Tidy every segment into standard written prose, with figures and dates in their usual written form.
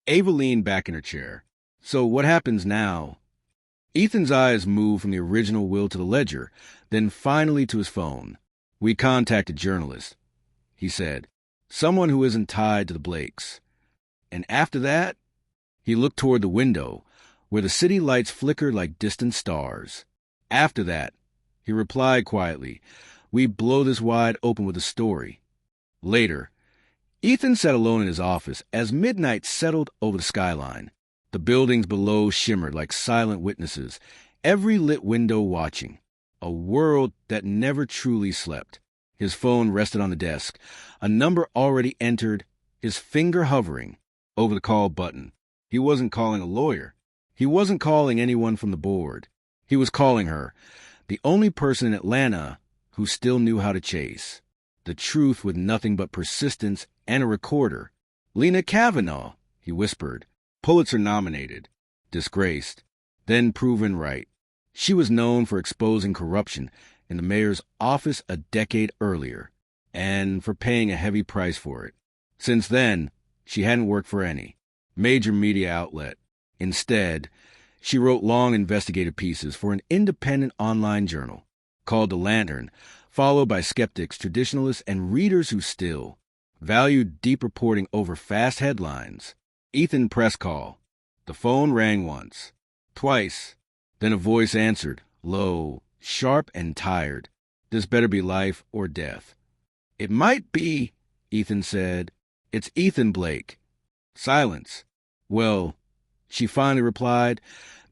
Ava leaned back in her chair. So what happens now? Ethan's eyes moved from the original will to the ledger, then finally to his phone. We contacted journalists, he said. Someone who isn't tied to the Blakes. And after that, he looked toward the window, where the city lights flickered like distant stars. After that, he replied quietly, we blow this wide open with a story. Later, Ethan sat alone in his office as midnight settled over the skyline. The buildings below shimmered like silent witnesses, every lit window watching. A world that never truly slept. His phone rested on the desk, a number already entered, his finger hovering over the call button. He wasn't calling a lawyer. He wasn't calling anyone from the board. He was calling her, the only person in Atlanta who still knew how to chase. The truth with nothing but persistence and a recorder. Lena Kavanaugh, he whispered. Pulitzer nominated. Disgraced. Then proven right. She was known for exposing corruption in the mayor's office a decade earlier, and for paying a heavy price for it. Since then, she hadn't worked for any major media outlet. Instead, she wrote long investigative pieces for an independent online journal called The Lantern, followed by skeptics, traditionalists, and readers who still valued deep reporting over fast headlines. Ethan press call. The phone rang once, twice. Then a voice answered, low, sharp, and tired. This better be life or death. It might be, Ethan said. It's Ethan Blake. Silence. Well, she finally replied,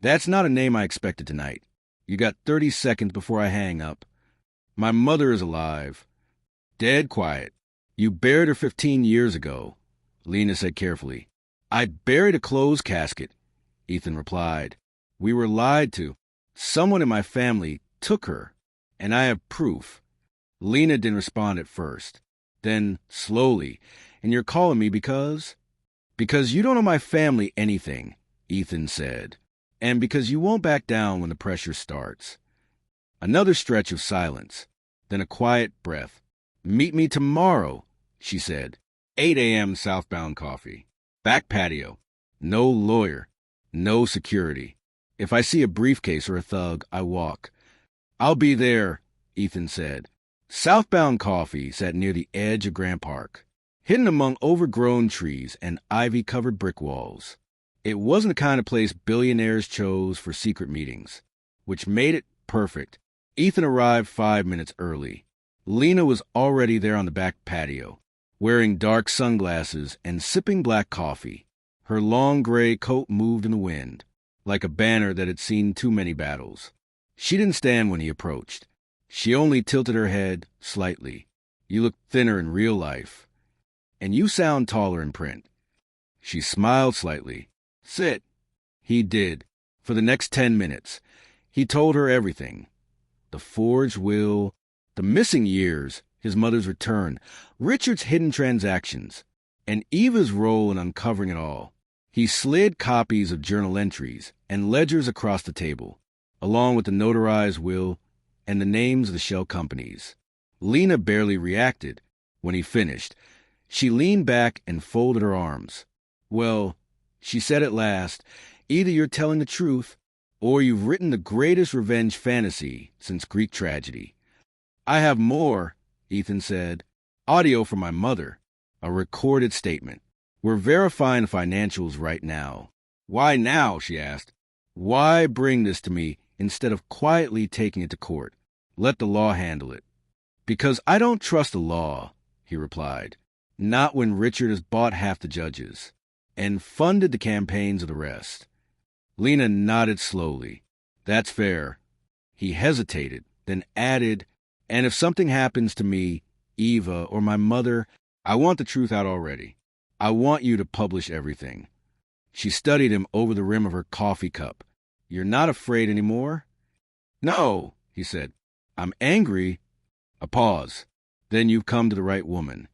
that's not a name I expected tonight. You got 30 seconds before I hang up. My mother is alive. Dead quiet. You buried her 15 years ago, Lena said carefully. I buried a closed casket, Ethan replied. We were lied to. Someone in my family took her, and I have proof. Lena didn't respond at first. Then, slowly, and you're calling me because? Because you don't owe my family anything, Ethan said, and because you won't back down when the pressure starts. Another stretch of silence, then a quiet breath. Meet me tomorrow, she said. 8 a.m. southbound coffee. Back patio. No lawyer. No security. If I see a briefcase or a thug, I walk. I'll be there, Ethan said. Southbound coffee sat near the edge of Grant Park, hidden among overgrown trees and ivy-covered brick walls. It wasn't the kind of place billionaires chose for secret meetings, which made it perfect. Ethan arrived 5 minutes early. Lena was already there on the back patio, wearing dark sunglasses and sipping black coffee. Her long gray coat moved in the wind, like a banner that had seen too many battles. She didn't stand when he approached. She only tilted her head slightly. You look thinner in real life, and you sound taller in print. She smiled slightly. Sit. He did. For the next 10 minutes, he told her everything. The forged will, the missing years, his mother's return, Richard's hidden transactions, and Eva's role in uncovering it all. He slid copies of journal entries and ledgers across the table, along with the notarized will and the names of the shell companies. Lena barely reacted when he finished. She leaned back and folded her arms. Well, she said at last, either you're telling the truth, or you've written the greatest revenge fantasy since Greek tragedy. I have more, Ethan said. Audio from my mother. A recorded statement. We're verifying the financials right now. Why now, she asked. Why bring this to me instead of quietly taking it to court? Let the law handle it. Because I don't trust the law, he replied. Not when Richard has bought half the judges and funded the campaigns of the rest. Lena nodded slowly. That's fair. He hesitated, then added, and if something happens to me, Eva, or my mother, I want the truth out already. I want you to publish everything. She studied him over the rim of her coffee cup. You're not afraid anymore? No, he said. I'm angry. A pause. Then you've come to the right woman.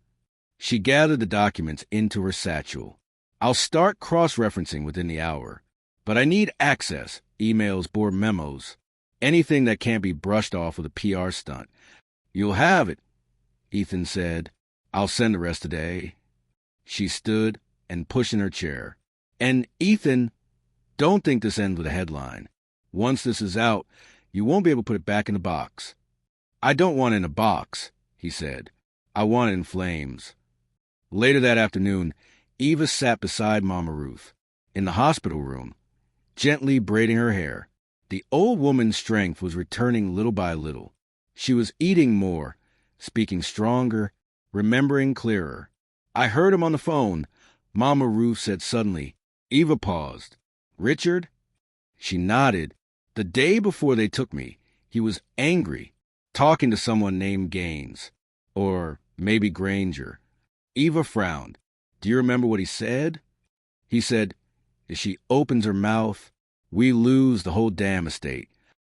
She gathered the documents into her satchel. I'll start cross-referencing within the hour. But I need access, emails, board memos, anything that can't be brushed off with a PR stunt. You'll have it, Ethan said. I'll send the rest today. She stood and pushed in her chair. And Ethan, don't think this ends with a headline. Once this is out, you won't be able to put it back in the box. I don't want it in a box, he said. I want it in flames. Later that afternoon, Eva sat beside Mama Ruth, in the hospital room, gently braiding her hair. The old woman's strength was returning little by little. She was eating more, speaking stronger, remembering clearer. I heard him on the phone, Mama Ruth said suddenly. Eva paused. Richard? She nodded. The day before they took me, he was angry, talking to someone named Gaines. Or maybe Granger. Eva frowned. Do you remember what he said? He said, if she opens her mouth, we lose the whole damn estate.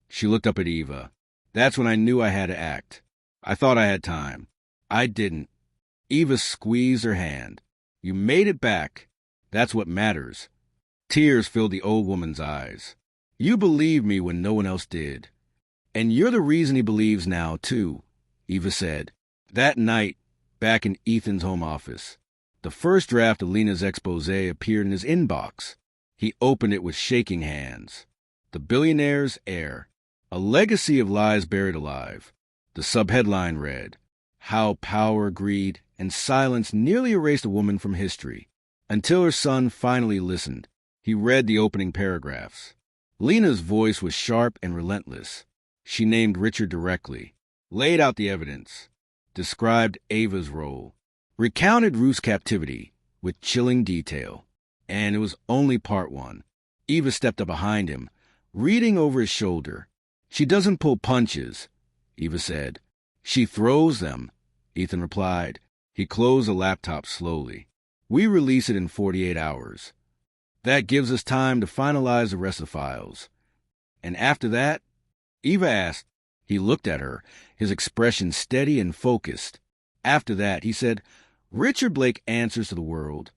She looked up at Eva. That's when I knew I had to act. I thought I had time. I didn't. Eva squeezed her hand. You made it back. That's what matters. Tears filled the old woman's eyes. You believed me when no one else did. And you're the reason he believes now, too, Eva said. That night, back in Ethan's home office, the first draft of Lena's expose appeared in his inbox. He opened it with shaking hands. The Billionaire's Heir, a legacy of lies buried alive. The subheadline read, How Power, Greed, and Silence Nearly Erased a Woman from History. Until her son finally listened. He read the opening paragraphs. Lena's voice was sharp and relentless. She named Richard directly, laid out the evidence, described Ava's role, recounted Ruth's captivity with chilling detail. And it was only part one. Eva stepped up behind him, reading over his shoulder. She doesn't pull punches, Eva said. She throws them, Ethan replied. He closed the laptop slowly. We release it in 48 hours. That gives us time to finalize the rest of the files. And after that? Eva asked. He looked at her, his expression steady and focused. After that, he said, Richard Blake answers to the world.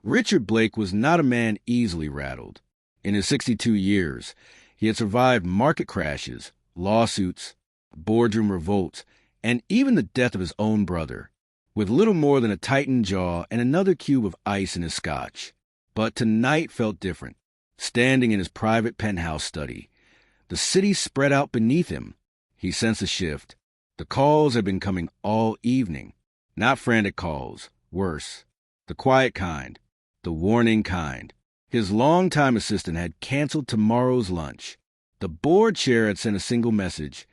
Richard Blake was not a man easily rattled. In his 62 years, he had survived market crashes, lawsuits, boardroom revolts, and even the death of his own brother, with little more than a tightened jaw and another cube of ice in his scotch. But tonight felt different. Standing in his private penthouse study, the city spread out beneath him. He sensed a shift. The calls had been coming all evening. Not frantic calls, worse. The quiet kind, the warning kind. His longtime assistant had canceled tomorrow's lunch. The board chair had sent a single message.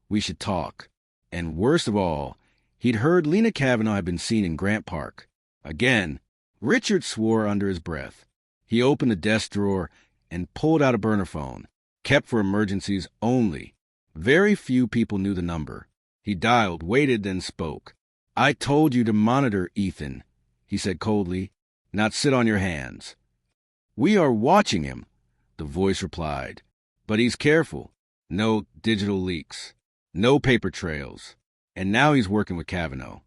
We should talk. And worst of all, he'd heard Lena Kavanaugh had been seen in Grant Park. Again, Richard swore under his breath. He opened the desk drawer and pulled out a burner phone, kept for emergencies only. Very few people knew the number. He dialed, waited, then spoke. I told you to monitor Ethan, he said coldly, not sit on your hands. We are watching him, the voice replied. But he's careful. No digital leaks. No paper trails. And now he's working with Kavanaugh.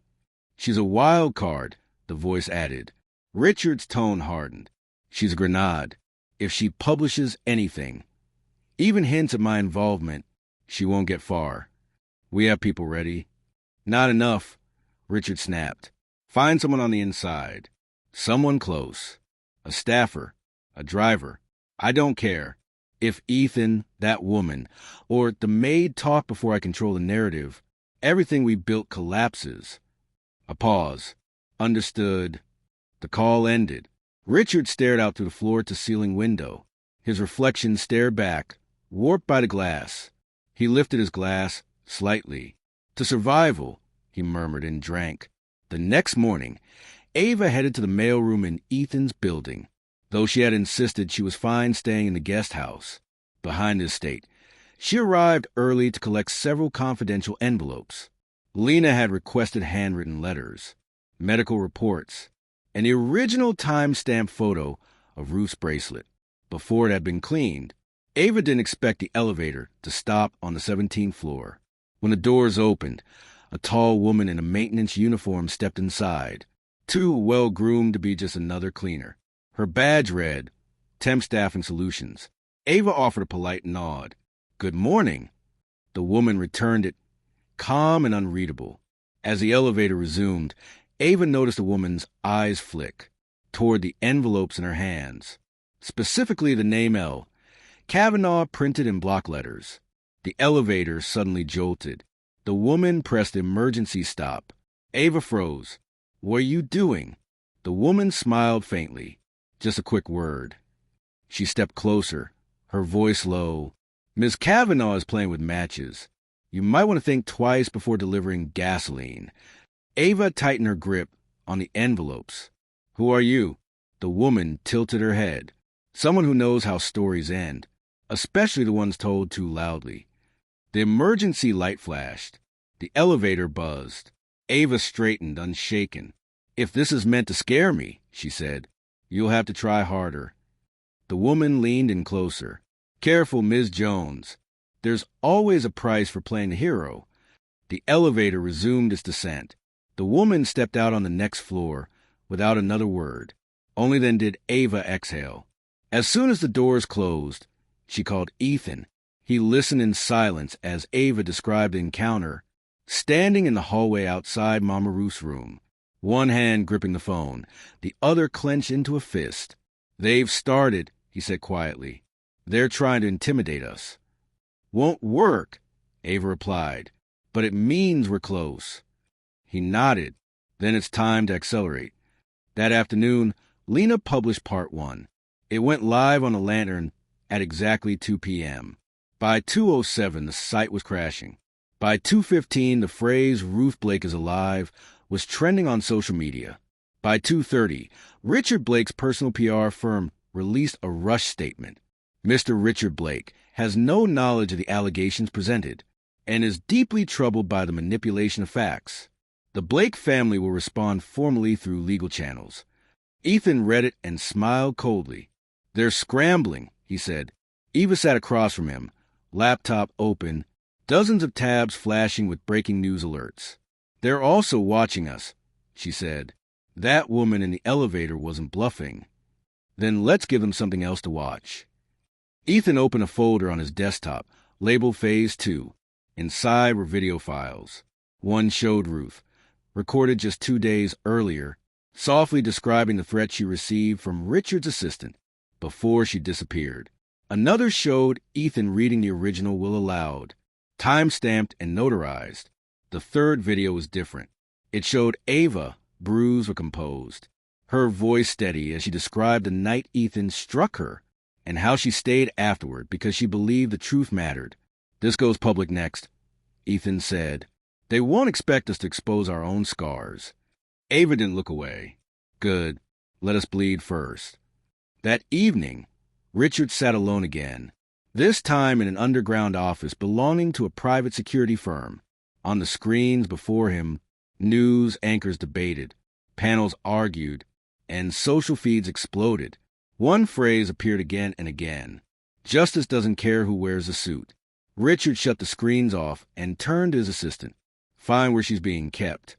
She's a wild card, the voice added. Richard's tone hardened. She's a grenade. If she publishes anything, even hints at my involvement, she won't get far. We have people ready. Not enough, Richard snapped. Find someone on the inside. Someone close. A staffer. A driver. I don't care. If Ethan, that woman, or the maid talk before I control the narrative, everything we built collapses. A pause. Understood. The call ended. Richard stared out through the floor-to-ceiling window. His reflection stared back, warped by the glass. He lifted his glass slightly. To survival, he murmured and drank. The next morning, Ava headed to the mailroom in Ethan's building, though she had insisted she was fine staying in the guest house behind the estate. She arrived early to collect several confidential envelopes. Lena had requested handwritten letters, medical reports, and the original time-stamped photo of Ruth's bracelet before it had been cleaned. Ava didn't expect the elevator to stop on the 17th floor. When the doors opened, a tall woman in a maintenance uniform stepped inside, too well-groomed to be just another cleaner. Her badge read, Temp Staffing Solutions. Ava offered a polite nod. Good morning. The woman returned it, calm and unreadable. As the elevator resumed, Ava noticed the woman's eyes flick toward the envelopes in her hands. specifically the name L. Kavanaugh printed in block letters. The elevator suddenly jolted. The woman pressed emergency stop. Ava froze. "What are you doing?" The woman smiled faintly. "Just a quick word." She stepped closer, her voice low. "Miss Kavanaugh is playing with matches. You might want to think twice before delivering gasoline." Ava tightened her grip on the envelopes. "Who are you?" The woman tilted her head. "Someone who knows how stories end, especially the ones told too loudly." The emergency light flashed. The elevator buzzed. Ava straightened, unshaken. "If this is meant to scare me," she said, "you'll have to try harder." The woman leaned in closer. "Careful, Ms. Jones. There's always a price for playing the hero." The elevator resumed its descent. The woman stepped out on the next floor without another word. Only then did Ava exhale. As soon as the doors closed, she called Ethan. He listened in silence as Ava described the encounter, standing in the hallway outside Mama Ruth's room, one hand gripping the phone, the other clenched into a fist. "They've started," he said quietly. "They're trying to intimidate us." "Won't work," Ava replied, "but it means we're close." He nodded. "Then it's time to accelerate." That afternoon, Lena published part 1. It went live on the Lantern at exactly 2 p.m. By 2:07, the site was crashing. By 2:15, the phrase "Ruth Blake is alive" was trending on social media. By 2:30, Richard Blake's personal PR firm released a rush statement. Mr. Richard Blake has no knowledge of the allegations presented and is deeply troubled by the manipulation of facts. The Blake family will respond formally through legal channels. Ethan read it and smiled coldly. "They're scrambling," he said. Eva sat across from him, laptop open, dozens of tabs flashing with breaking news alerts. "They're also watching us," she said. That woman in the elevator wasn't bluffing. "Then let's give them something else to watch." Ethan opened a folder on his desktop, labeled Phase 2. Inside were video files. One showed Ruth, recorded just 2 days earlier, softly describing the threat she received from Richard's assistant before she disappeared. Another showed Ethan reading the original will aloud, time-stamped and notarized. The third video was different. It showed Ava, bruised but composed, her voice steady as she described the night Ethan struck her and how she stayed afterward because she believed the truth mattered. "This goes public next," Ethan said. "They won't expect us to expose our own scars." Ava didn't look away. "Good. Let us bleed first." That evening, Richard sat alone again, this time in an underground office belonging to a private security firm. On the screens before him, news anchors debated, panels argued, and social feeds exploded. One phrase appeared again and again: "Justice doesn't care who wears a suit." Richard shut the screens off and turned to his assistant. "Find where she's being kept."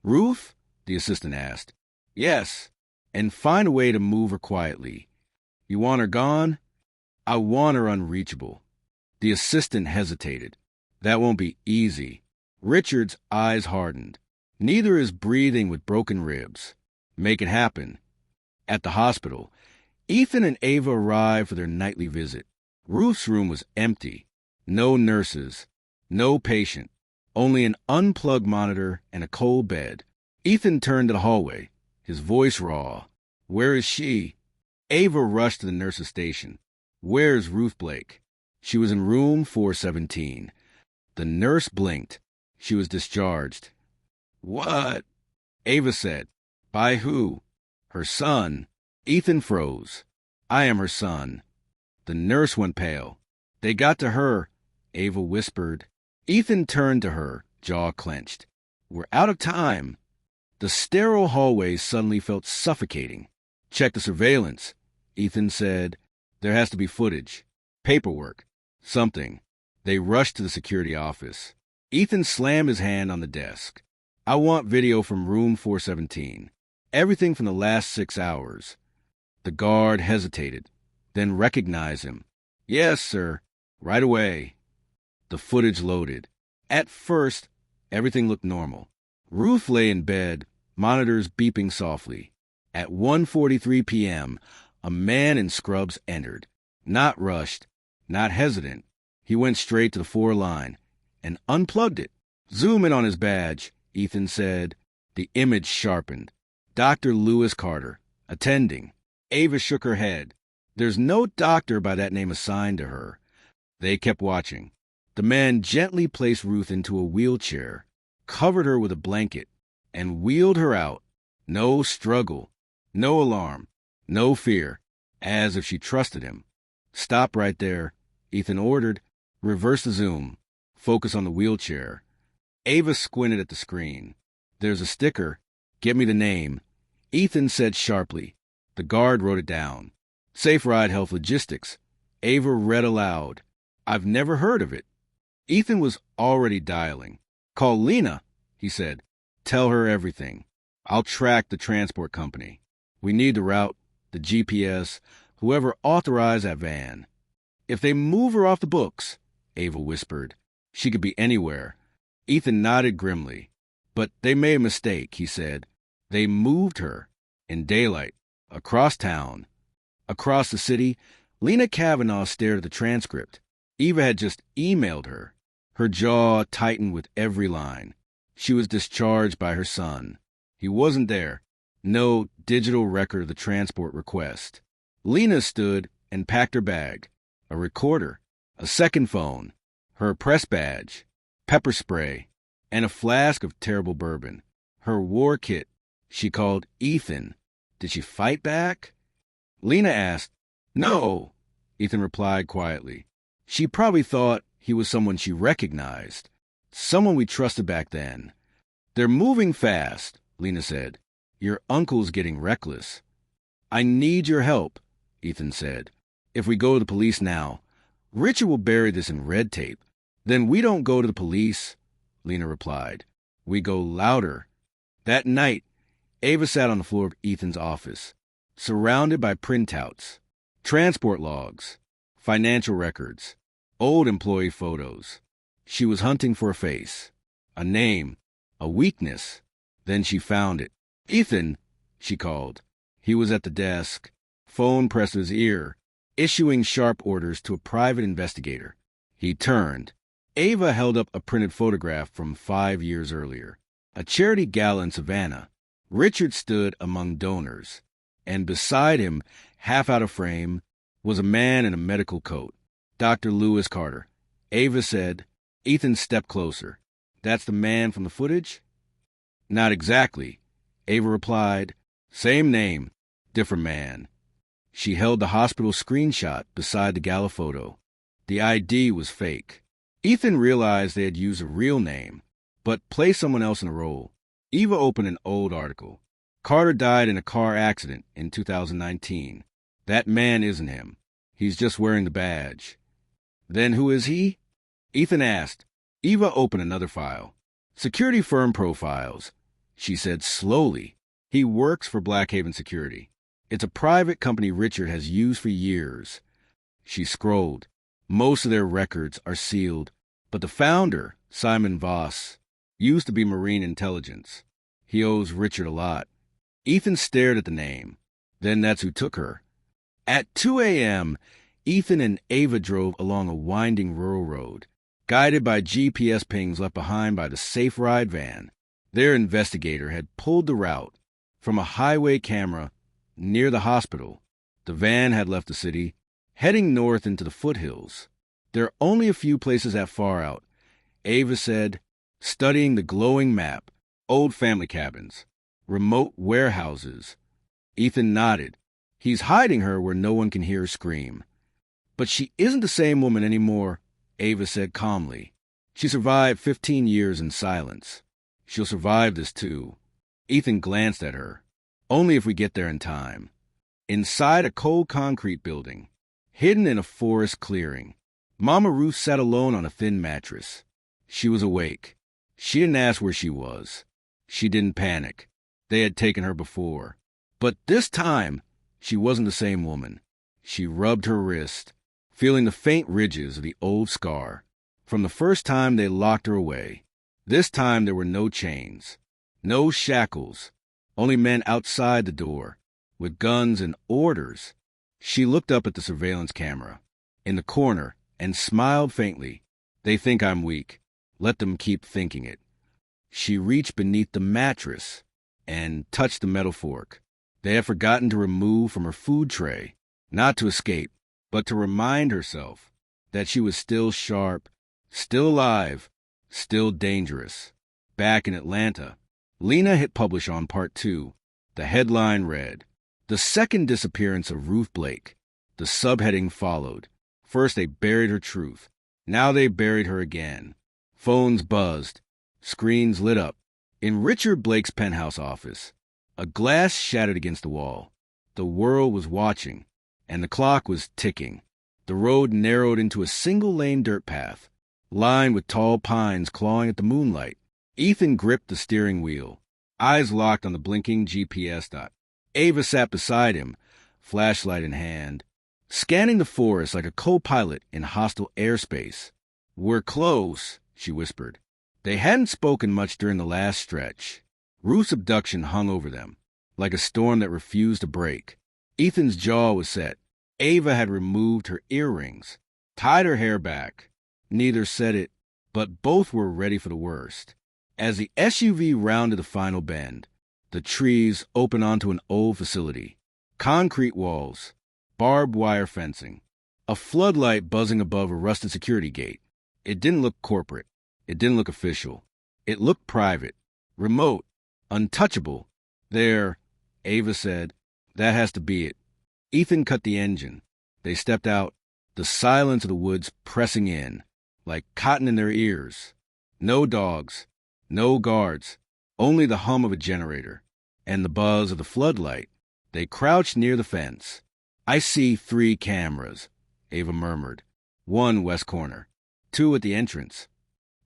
"Ruth?" the assistant asked. "Yes, and find a way to move her quietly." "You want her gone?" "I want her unreachable." The assistant hesitated. "That won't be easy." Richard's eyes hardened. "Neither is breathing with broken ribs." "Make it happen." At the hospital, Ethan and Ava arrived for their nightly visit. Ruth's room was empty. No nurses, no patient, only an unplugged monitor and a cold bed. Ethan turned to the hallway, his voice raw. "Where is she?" Ava rushed to the nurse's station. "Where's Ruth Blake?" "She was in room 417. The nurse blinked. "She was discharged." "What?" Ava said. "By who?" "Her son." Ethan froze. "I am her son." The nurse went pale. "They got to her," Ava whispered. Ethan turned to her, jaw clenched. "We're out of time." The sterile hallway suddenly felt suffocating. "Check the surveillance," Ethan said. "There has to be footage. Paperwork. Something." They rushed to the security office. Ethan slammed his hand on the desk. "I want video from room 417. Everything from the last 6 hours." The guard hesitated, then recognized him. "Yes, sir. Right away." The footage loaded. At first, everything looked normal. Ruth lay in bed, monitors beeping softly. At 1:43 p.m., A man in scrubs entered. Not rushed, not hesitant. He went straight to the 4 line and unplugged it. "Zoom in on his badge," Ethan said. The image sharpened. Dr. Lewis Carter, attending. Ava shook her head. "There's no doctor by that name assigned to her." They kept watching. The man gently placed Ruth into a wheelchair, covered her with a blanket, and wheeled her out. No struggle, no alarm, no fear, as if she trusted him. "Stop right there," Ethan ordered. "Reverse the zoom. Focus on the wheelchair." Ava squinted at the screen. "There's a sticker. Get me the name." Ethan said sharply. The guard wrote it down. "Safe Ride Health Logistics." Ava read aloud. "I've never heard of it." Ethan was already dialing. "Call Lena," he said. "Tell her everything. I'll track the transport company. We need the route, the GPS, whoever authorized that van." "If they move her off the books," Ava whispered. "She could be anywhere." Ethan nodded grimly. "But they made a mistake," he said. "They moved her. In daylight. Across town. Across the city." Lena Kavanaugh stared at the transcript. Eva had just emailed her. Her jaw tightened with every line. She was discharged by her son. He wasn't there. No digital record of the transport request. Lena stood and packed her bag. A recorder. A second phone. Her press badge. Pepper spray. And a flask of terrible bourbon. Her war kit. She called Ethan. Did she fight back? Lena asked. "No," Ethan replied quietly. "She probably thought he was someone she recognized. Someone we trusted back then." "They're moving fast," Lena said. "Your uncle's getting reckless." "I need your help," Ethan said. "If we go to the police now, Richard will bury this in red tape." "Then we don't go to the police," Lena replied. "We go louder." That night, Ava sat on the floor of Ethan's office, surrounded by printouts, transport logs, financial records, old employee photos. She was hunting for a face, a name, a weakness. Then she found it. "Ethan," she called. He was at the desk, phone pressed to his ear, issuing sharp orders to a private investigator. He turned. Ava held up a printed photograph from 5 years earlier. A charity gala in Savannah. Richard stood among donors, and beside him, half out of frame, was a man in a medical coat. Dr. Lewis Carter. Ava said. Ethan stepped closer. "That's the man from the footage?" "Not exactly," Ava replied. "Same name, different man." She held the hospital screenshot beside the gala photo. The ID was fake. Ethan realized they had used a real name, but placed someone else in the role. Eva opened an old article. "Carter died in a car accident in 2019. That man isn't him. He's just wearing the badge." "Then who is he?" Ethan asked. Eva opened another file. "Security firm profiles," she said slowly. "He works for Blackhaven Security. It's a private company Richard has used for years." She scrolled. "Most of their records are sealed, but the founder, Simon Voss, used to be Marine Intelligence. He owes Richard a lot." Ethan stared at the name. "Then that's who took her." At 2 a.m., Ethan and Ava drove along a winding rural road, guided by GPS pings left behind by the Safe Ride van. Their investigator had pulled the route from a highway camera near the hospital. The van had left the city, heading north into the foothills. "There are only a few places that far out," Ava said, studying the glowing map. "Old family cabins, remote warehouses." Ethan nodded. "He's hiding her where no one can hear her scream." "But she isn't the same woman anymore," Ava said calmly. "She survived 15 years in silence. She'll survive this too." Ethan glanced at her. "Only if we get there in time." Inside a cold concrete building, hidden in a forest clearing, Mama Ruth sat alone on a thin mattress. She was awake. She didn't ask where she was. She didn't panic. They had taken her before. But this time, she wasn't the same woman. She rubbed her wrist, feeling the faint ridges of the old scar. From the first time they locked her away. This time there were no chains, no shackles, only men outside the door, with guns and orders. She looked up at the surveillance camera in the corner and smiled faintly. They think I'm weak. Let them keep thinking it. She reached beneath the mattress and touched the metal fork. They had forgotten to remove from her food tray, not to escape, but to remind herself that she was still sharp, still alive, still dangerous. Back in Atlanta, Lena hit publish on part 2. The headline read, "The Second Disappearance of Ruth Blake." The subheading followed. First they buried her truth. Now they buried her again. Phones buzzed. Screens lit up. In Richard Blake's penthouse office, a glass shattered against the wall. The world was watching, and the clock was ticking. The road narrowed into a single-lane dirt path, lined with tall pines clawing at the moonlight. Ethan gripped the steering wheel, eyes locked on the blinking GPS dot. Ava sat beside him, flashlight in hand, scanning the forest like a co-pilot in hostile airspace. "We're close," she whispered. They hadn't spoken much during the last stretch. Ruth's abduction hung over them, like a storm that refused to break. Ethan's jaw was set. Ava had removed her earrings, tied her hair back. Neither said it, but both were ready for the worst. As the SUV rounded the final bend, the trees opened onto an old facility. Concrete walls, barbed wire fencing, a floodlight buzzing above a rusted security gate. It didn't look corporate. It didn't look official. It looked private, remote, untouchable. "There," Ava said. "That has to be it." Ethan cut the engine. They stepped out, the silence of the woods pressing in, like cotton in their ears. No dogs, no guards, only the hum of a generator and the buzz of the floodlight. They crouched near the fence. "I see 3 cameras," Ava murmured. "1 west corner, 2 at the entrance.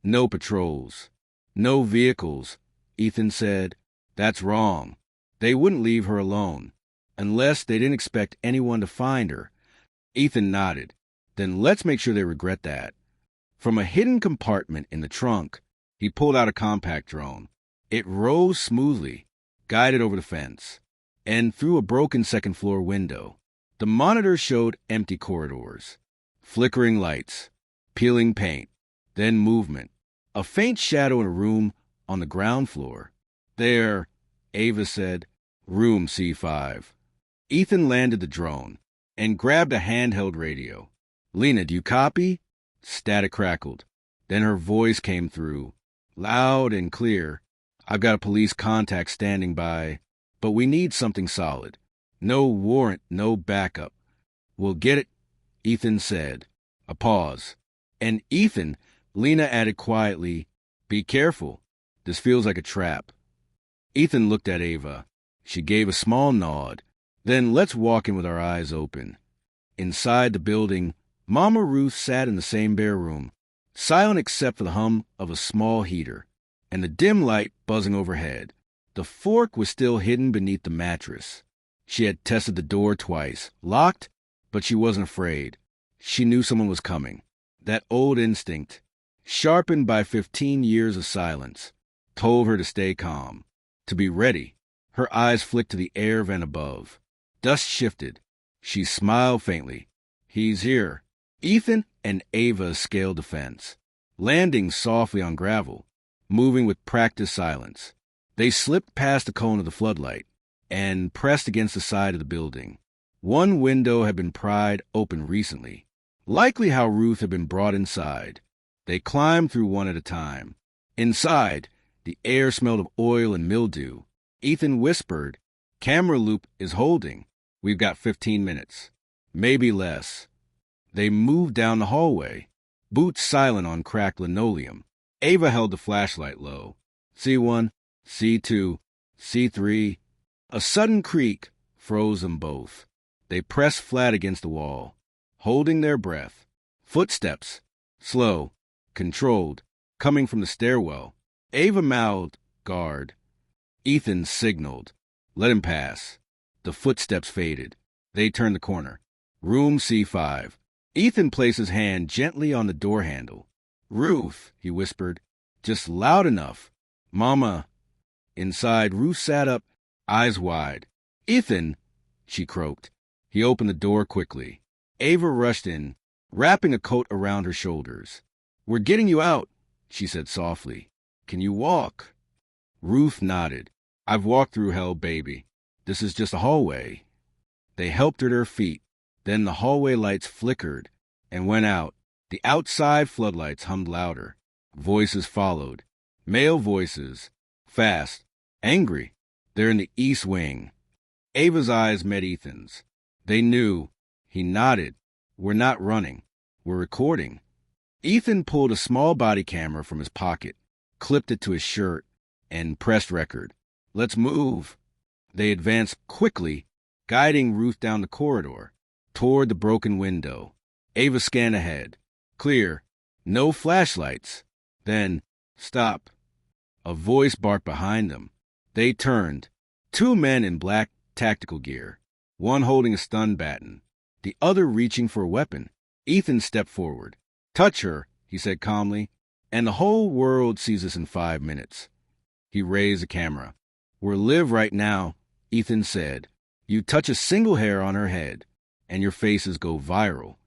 No patrols. No vehicles," Ethan said. "That's wrong. They wouldn't leave her alone, unless they didn't expect anyone to find her." Ethan nodded. "Then let's make sure they regret that." From a hidden compartment in the trunk, he pulled out a compact drone. It rose smoothly, guided over the fence, and through a broken second-floor window. The monitor showed empty corridors, flickering lights, peeling paint, then movement. A faint shadow in a room on the ground floor. "There," Ava said. "Room C5. Ethan landed the drone and grabbed a handheld radio. "Lena, do you copy?" Static crackled. Then her voice came through, loud and clear. "I've got a police contact standing by, but we need something solid. No warrant, no backup." "We'll get it," Ethan said. A pause. "And Ethan," Lena added quietly, "be careful. This feels like a trap." Ethan looked at Ava. She gave a small nod. "Then let's walk in with our eyes open." Inside the building, Mama Ruth sat in the same bare room, silent except for the hum of a small heater and the dim light buzzing overhead. The fork was still hidden beneath the mattress. She had tested the door twice, locked, but she wasn't afraid. She knew someone was coming. That old instinct, sharpened by 15 years of silence, told her to stay calm, to be ready. Her eyes flicked to the air vent above. Dust shifted. She smiled faintly. "He's here." Ethan and Ava scaled the fence, landing softly on gravel, moving with practiced silence. They slipped past the cone of the floodlight and pressed against the side of the building. One window had been pried open recently, likely how Ruth had been brought inside. They climbed through one at a time. Inside, the air smelled of oil and mildew. Ethan whispered, "Camera loop is holding. We've got 15 minutes. Maybe less." They moved down the hallway, boots silent on cracked linoleum. Ava held the flashlight low. C1, C2, C3. A sudden creak froze them both. They pressed flat against the wall, holding their breath. Footsteps, slow, controlled, coming from the stairwell. Ava mouthed, "Guard." Ethan signaled, "Let him pass." The footsteps faded. They turned the corner. Room C5. Ethan placed his hand gently on the door handle. "Ruth," he whispered, just loud enough. "Mama." Inside, Ruth sat up, eyes wide. "Ethan," she croaked. He opened the door quickly. Ava rushed in, wrapping a coat around her shoulders. "We're getting you out," she said softly. "Can you walk?" Ruth nodded. "I've walked through hell, baby. This is just a hallway." They helped her to her feet. Then the hallway lights flickered and went out. The outside floodlights hummed louder. Voices followed. Male voices. Fast. Angry. "They're in the east wing." Ava's eyes met Ethan's. They knew. He nodded. "We're not running. We're recording." Ethan pulled a small body camera from his pocket, clipped it to his shirt, and pressed record. "Let's move." They advanced quickly, guiding Ruth down the corridor, toward the broken window. Ava scanned ahead. Clear. No flashlights. Then, "Stop." A voice barked behind them. They turned. Two men in black tactical gear, one holding a stun baton, the other reaching for a weapon. Ethan stepped forward. "Touch her," he said calmly, "and the whole world sees us in 5 minutes." He raised the camera. "We're live right now," Ethan said. "You touch a single hair on her head, and your faces go viral."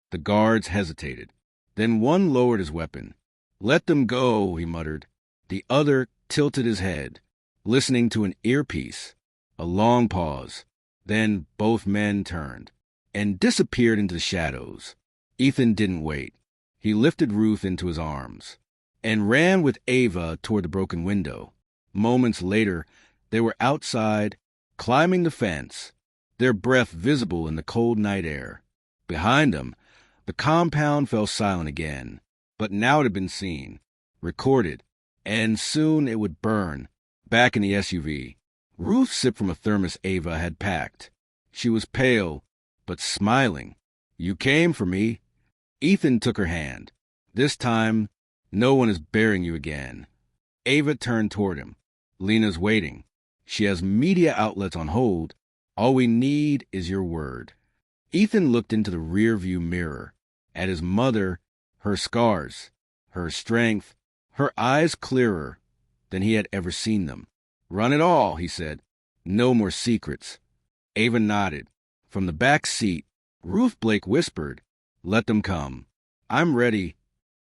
The guards hesitated. Then one lowered his weapon. "Let them go," he muttered. The other tilted his head, listening to an earpiece. A long pause. Then both men turned and disappeared into the shadows. Ethan didn't wait. He lifted Ruth into his arms and ran with Ava toward the broken window. Moments later, they were outside, climbing the fence, their breath visible in the cold night air. Behind them, the compound fell silent again, but now it had been seen, recorded, and soon it would burn. Back in the SUV, Ruth sipped from a thermos Ava had packed. She was pale, but smiling. "You came for me." Ethan took her hand. "This time, no one is burying you again." Ava turned toward him. "Lena's waiting. She has media outlets on hold. All we need is your word." Ethan looked into the rearview mirror, at his mother, her scars, her strength, her eyes clearer than he had ever seen them. "Run it all," he said. "No more secrets." Ava nodded. From the back seat, Ruth Blake whispered, "Let them come. I'm ready."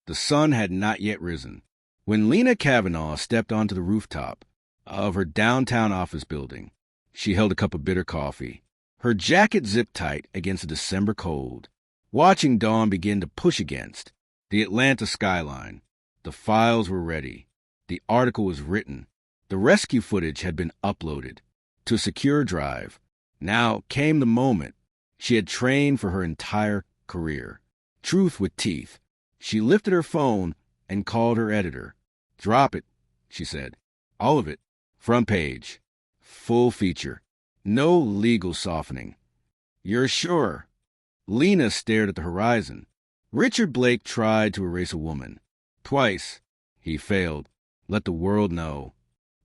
The sun had not yet risen when Lena Kavanaugh stepped onto the rooftop of her downtown office building. She held a cup of bitter coffee, her jacket zipped tight against the December cold, watching dawn begin to push against the Atlanta skyline. The files were ready. The article was written. The rescue footage had been uploaded to a secure drive. Now came the moment she had trained for her entire career. Truth with teeth. She lifted her phone and called her editor. "Drop it," she said. "All of it. Front page. Full feature. No legal softening." "You're sure?" Lena stared at the horizon. Richard Blake tried to erase a woman. Twice. He failed. Let the world know.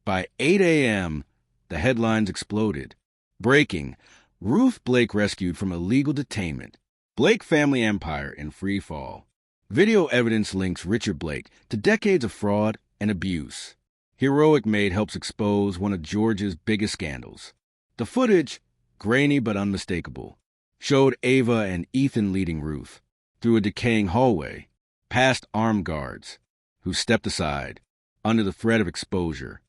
By 8 a.m., the headlines exploded. Breaking: Ruth Blake rescued from illegal detainment. Blake family empire in free fall. Video evidence links Richard Blake to decades of fraud and abuse. Heroic Maid helps expose one of Georgia's biggest scandals. The footage, grainy but unmistakable, showed Ava and Ethan leading Ruth through a decaying hallway, past armed guards, who stepped aside under the threat of exposure.